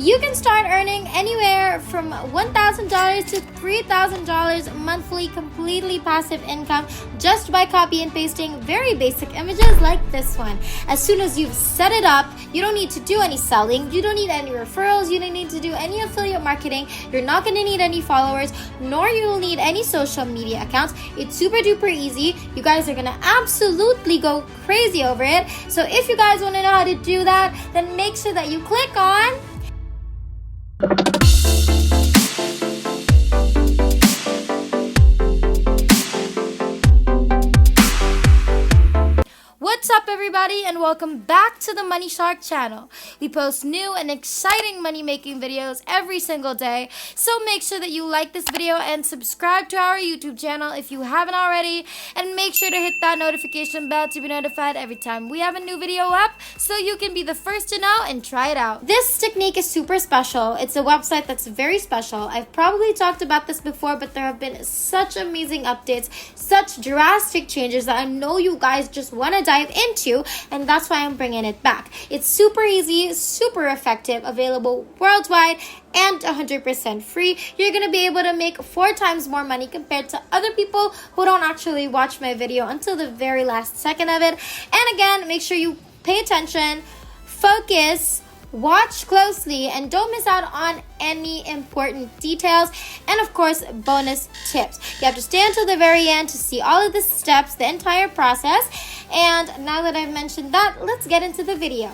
You can start earning anywhere from $1,000 to $3,000 monthly completely passive income just by copy and pasting very basic images like this one. As soon as you've set it up, you don't need to do any selling, you don't need any referrals, you don't need to do any affiliate marketing, you're not going to need any followers, nor you'll need any social media accounts. It's super duper easy. You guys are going to absolutely go crazy over it. So if you guys want to know how to do that, then make sure that you click on What's up, everybody, and welcome back to the Money Shark channel. We post new and exciting money-making videos every single day, so make sure that you like this video and subscribe to our YouTube channel if you haven't already, and make sure to hit that notification bell to be notified every time we have a new video up so you can be the first to know and try it out. This technique is super special. It's a website that's very special. I've probably talked about this before, but there have been such amazing updates, such drastic changes that I know you guys just want to dive into, and that's why I'm bringing it back. It's super easy, super effective, available worldwide, and 100% free. You're going to be able to make 4 times more money compared to other people who don't actually watch my video until the very last second of it. And again, make sure you pay attention, focus, watch closely, and don't miss out on any important details, and of course bonus tips. You have to stay until the very end to see all of the steps, the entire process. And now that I've mentioned that, let's get into the video.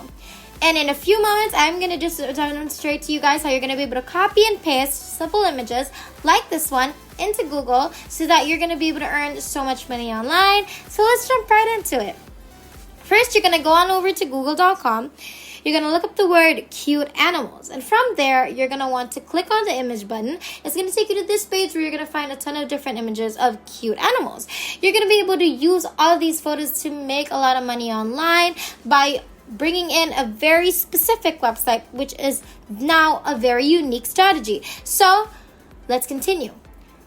And in a few moments, I'm going to just demonstrate to you guys how you're going to be able to copy and paste simple images like this one into Google so that you're going to be able to earn so much money online. So let's jump right into it. First, you're going to go on over to google.com. You're going to look up the word cute animals. And from there, you're going to want to click on the image button. It's going to take you to this page where you're going to find a ton of different images of cute animals. You're going to be able to use all of these photos to make a lot of money online by bringing in a very specific website, which is now a very unique strategy. So let's continue.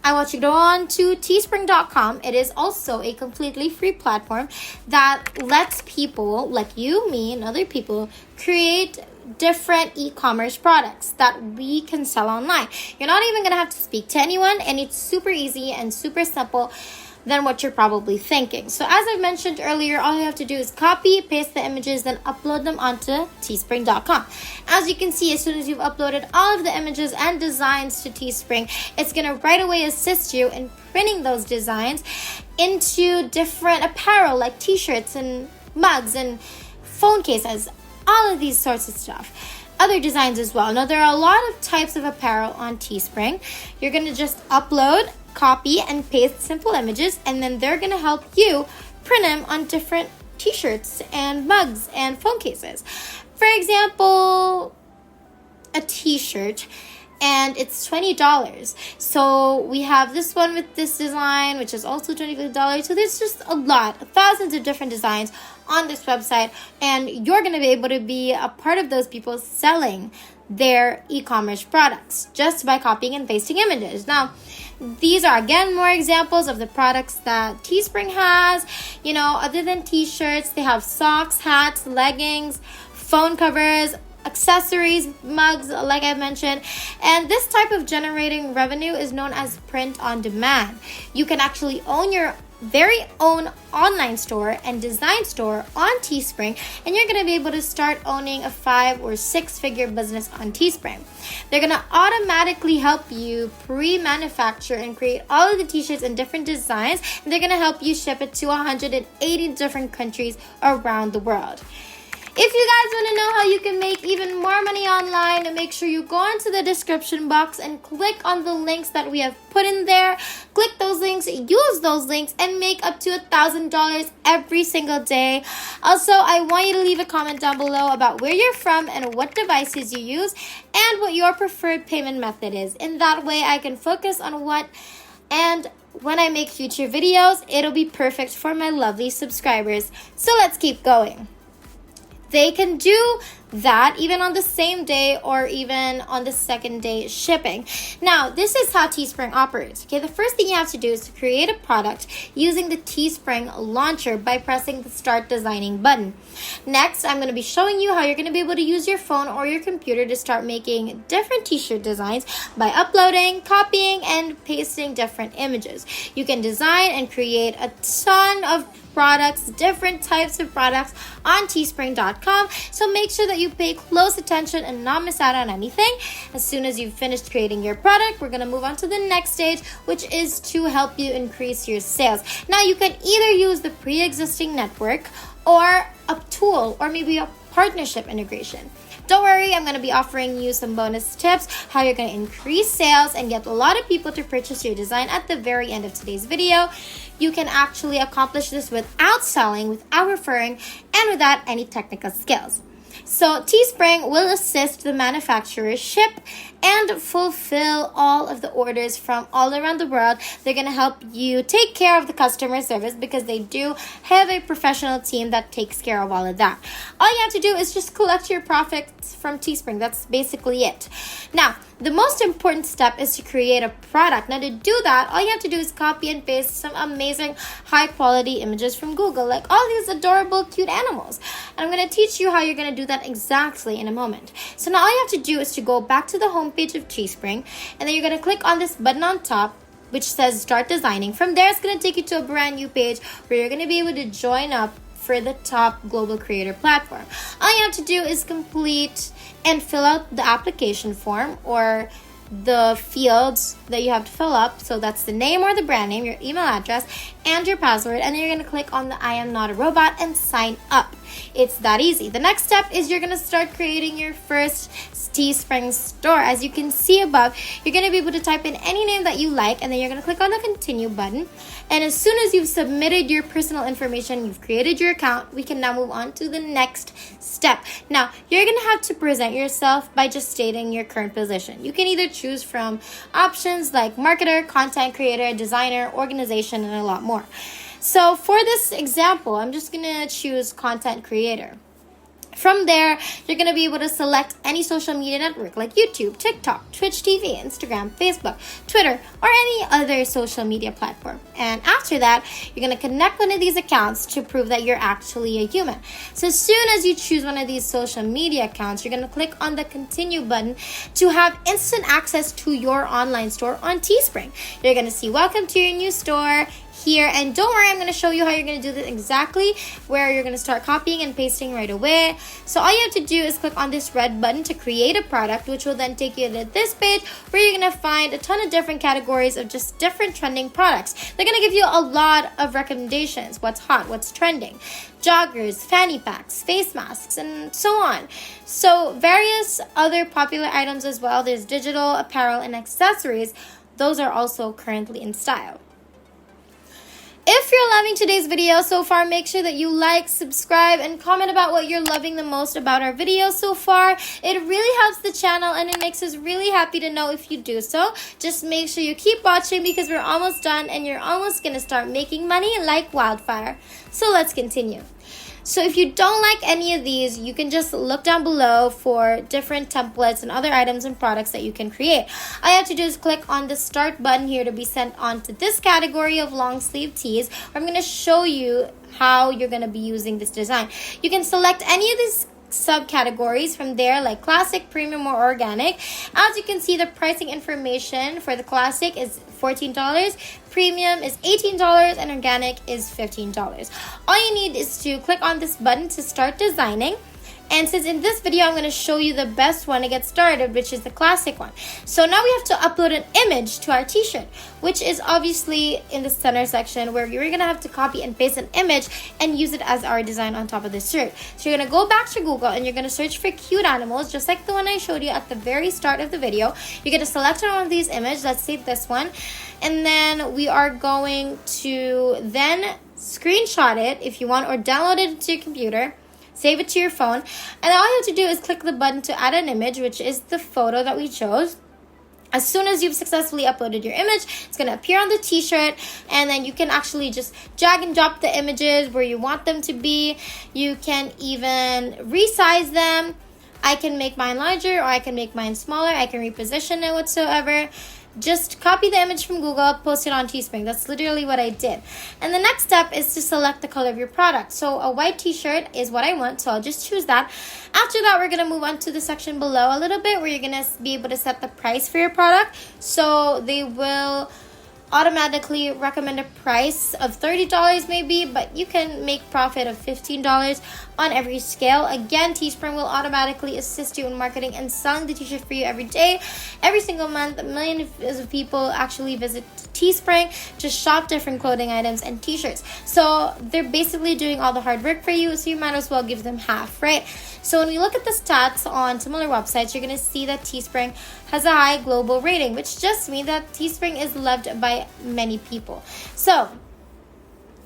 I want you to go on to teespring.com. It is also a completely free platform that lets people like you, me, and other people create different e-commerce products that we can sell online. You're not even going to have to speak to anyone, and it's super easy and super simple than what you're probably thinking. So as I've mentioned earlier, all you have to do is copy, paste the images, then upload them onto teespring.com. As you can see, as soon as you've uploaded all of the images and designs to Teespring, it's going to right away assist you in printing those designs into different apparel like t-shirts and mugs and phone cases, all of these sorts of stuff. Other designs as well. Now, there are a lot of types of apparel on Teespring. You're going to just upload, copy, and paste simple images, and then they're going to help you print them on different t-shirts and mugs and phone cases. For example, a t-shirt, and it's $20. So we have this one with this design, which is also $25. So there's just a lot, thousands of different designs on this website, and you're going to be able to be a part of those people selling their e-commerce products just by copying and pasting images. Now, these are again more examples of the products that Teespring has. You know, other than t-shirts, they have socks, hats, leggings, phone covers, accessories, mugs, like I mentioned. And this type of generating revenue is known as print on demand. You can actually own your very own online store and design store on Teespring, and you're going to be able to start owning a 5 or 6 figure business on Teespring. They're going to automatically help you pre-manufacture and create all of the t-shirts in different designs, and they're going to help you ship it to 180 different countries around the world. If you guys want to know how you can make even more money online, make sure you go into the description box and click on the links that we have put in there. Click those links, use those links, and make up to $1,000 every single day. Also, I want you to leave a comment down below about where you're from and what devices you use and what your preferred payment method is. In that way, I can focus on when I make future videos, it'll be perfect for my lovely subscribers. So let's keep going. They can do that even on the same day or even on the second day shipping. Now, this is how Teespring operates. Okay, the first thing you have to do is to create a product using the Teespring launcher by pressing the Start Designing button. Next, I'm going to be showing you how you're going to be able to use your phone or your computer to start making different t-shirt designs by uploading, copying, and pasting different images. You can design and create a ton of products, different types of products on teespring.com. So make sure that you pay close attention and not miss out on anything. As soon as you've finished creating your product, we're going to move on to the next stage, which is to help you increase your sales. Now, you can either use the pre-existing network or a tool or maybe a partnership integration. Don't worry, I'm going to be offering you some bonus tips how you're going to increase sales and get a lot of people to purchase your design at the very end of today's video. You can actually accomplish this without selling, without referring, and without any technical skills. So Teespring will assist the manufacturers ship and fulfill all of the orders from all around the world. They're going to help you take care of the customer service because they do have a professional team that takes care of all of that. All you have to do is just collect your profits from Teespring. That's basically it. Now, the most important step is to create a product. Now, to do that, all you have to do is copy and paste some amazing high quality images from Google, like all these adorable cute animals. And I'm going to teach you how you're going to do that exactly in a moment. So now all you have to do is to go back to the home page of Teespring, and then you're going to click on this button on top which says Start Designing. From there, it's going to take you to a brand new page where you're going to be able to join up for the top global creator platform. All you have to do is complete and fill out the application form or the fields that you have to fill up. So that's the name or the brand name, your email address, and your password. And then you're going to click on the I am not a robot and sign up. It's that easy. The next step is you're going to start creating your first Teespring store. As you can see above, you're going to be able to type in any name that you like, and then you're going to click on the continue button. And as soon as you've submitted your personal information, you've created your account, we can now move on to the next step. Now, you're going to have to present yourself by just stating your current position. You can either choose from options like marketer, content creator, designer, organization, and a lot more. So for this example, I'm just going to choose content creator. From there, you're going to be able to select any social media network like YouTube, TikTok, Twitch TV, Instagram, Facebook, Twitter, or any other social media platform. And after that, you're going to connect one of these accounts to prove that you're actually a human. So as soon as you choose one of these social media accounts, you're going to click on the continue button to have instant access to your online store on Teespring. You're going to see welcome to your new store here, and don't worry, I'm going to show you how you're going to do this exactly, where you're going to start copying and pasting right away. So all you have to do is click on this red button to create a product, which will then take you to this page where you're going to find a ton of different categories of just different trending products. They're going to give you a lot of recommendations, what's hot, what's trending, joggers, fanny packs, face masks, and so on. So various other popular items as well. There's digital apparel and accessories. Those are also currently in style. If you're loving today's video so far, make sure that you like, subscribe, and comment about what you're loving the most about our videos so far. It really helps the channel and it makes us really happy to know if you do so. Just make sure you keep watching because we're almost done and you're almost going to start making money like wildfire. So let's continue. So if you don't like any of these, you can just look down below for different templates and other items and products that you can create. All you have to do is click on the start button here to be sent on to this category of long sleeve tees. I'm going to show you how you're going to be using this design. You can select any of these subcategories from there, like classic, premium, or organic. As you can see, the pricing information for the classic is $14, premium is $18, and organic is $15. All you need is to click on this button to start designing. And since in this video, I'm going to show you the best one to get started, which is the classic one. So now we have to upload an image to our t-shirt, which is obviously in the center section where you're going to have to copy and paste an image and use it as our design on top of the shirt. So you're going to go back to Google and you're going to search for cute animals, just like the one I showed you at the very start of the video. You're going to select one of these images. Let's say this one. And then we are going to then screenshot it if you want, or download it to your computer. Save it to your phone, and all you have to do is click the button to add an image, which is the photo that we chose. As soon as you've successfully uploaded your image, it's going to appear on the t-shirt, and then you can actually just drag and drop the images where you want them to be. You can even resize them. I can make mine larger or I can make mine smaller. I can reposition it whatsoever. Just copy the image from Google, post it on Teespring. That's literally what I did. And the next step is to select the color of your product. So a white t-shirt is what I want, so I'll just choose that. After that, we're going to move on to the section below a little bit where you're going to be able to set the price for your product. So they will automatically recommend a price of $30 maybe, but you can make profit of $15 on every scale. Again, Teespring will automatically assist you in marketing and selling the t-shirt for you every day. Every single month, millions of people actually visit Teespring to shop different clothing items and t-shirts. So they're basically doing all the hard work for you, so you might as well give them half, right? So when we look at the stats on similar websites, you're going to see that Teespring has a high global rating, which just means that Teespring is loved by many people. So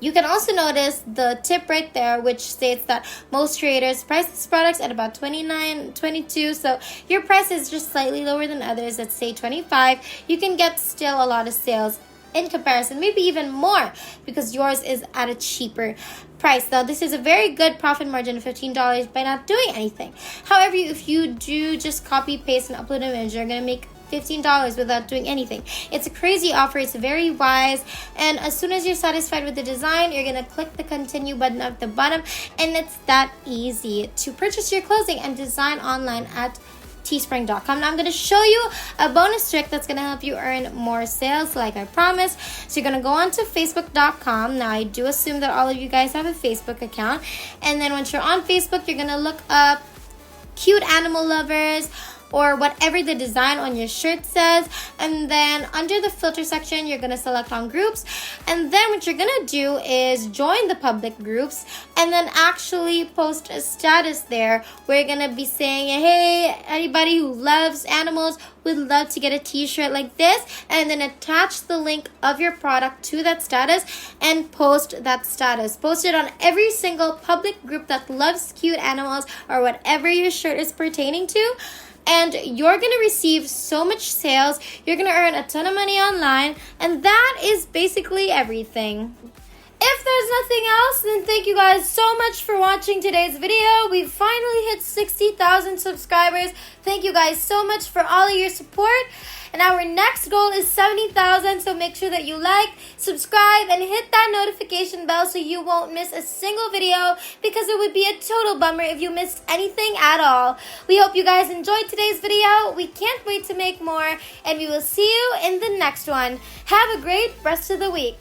you can also notice the tip right there, which states that most creators price these products at about $29, $22. So your price is just slightly lower than others. Let's say $25. You can get still a lot of sales in comparison, maybe even more, because yours is at a cheaper price. Now, this is a very good profit margin of $15 by not doing anything. However, if you do just copy, paste, and upload an image, you're going to make $15 without doing anything. It's a crazy offer. It's very wise. And as soon as you're satisfied with the design, you're going to click the continue button at the bottom. And it's that easy to purchase your clothing and design online at teespring.com. Now I'm going to show you a bonus trick that's going to help you earn more sales like I promised. So you're going to go on to facebook.com. Now I do assume that all of you guys have a Facebook account. And then once you're on Facebook, you're going to look up cute animal lovers or whatever the design on your shirt says. And then under the filter section, you're going to select on groups. And then what you're going to do is join the public groups and then actually post a status there where you're going to be saying, hey, anybody who loves animals would love to get a t-shirt like this, and then attach the link of your product to that status and post that status. Post it on every single public group that loves cute animals or whatever your shirt is pertaining to. And you're going to receive so much sales. You're going to earn a ton of money online. And that is basically everything. If there's nothing else, then thank you guys so much for watching today's video. We finally hit 60,000 subscribers. Thank you guys so much for all of your support. And our next goal is 70,000, so make sure that you like, subscribe, and hit that notification bell so you won't miss a single video, because it would be a total bummer if you missed anything at all. We hope you guys enjoyed today's video. We can't wait to make more, and we will see you in the next one. Have a great rest of the week.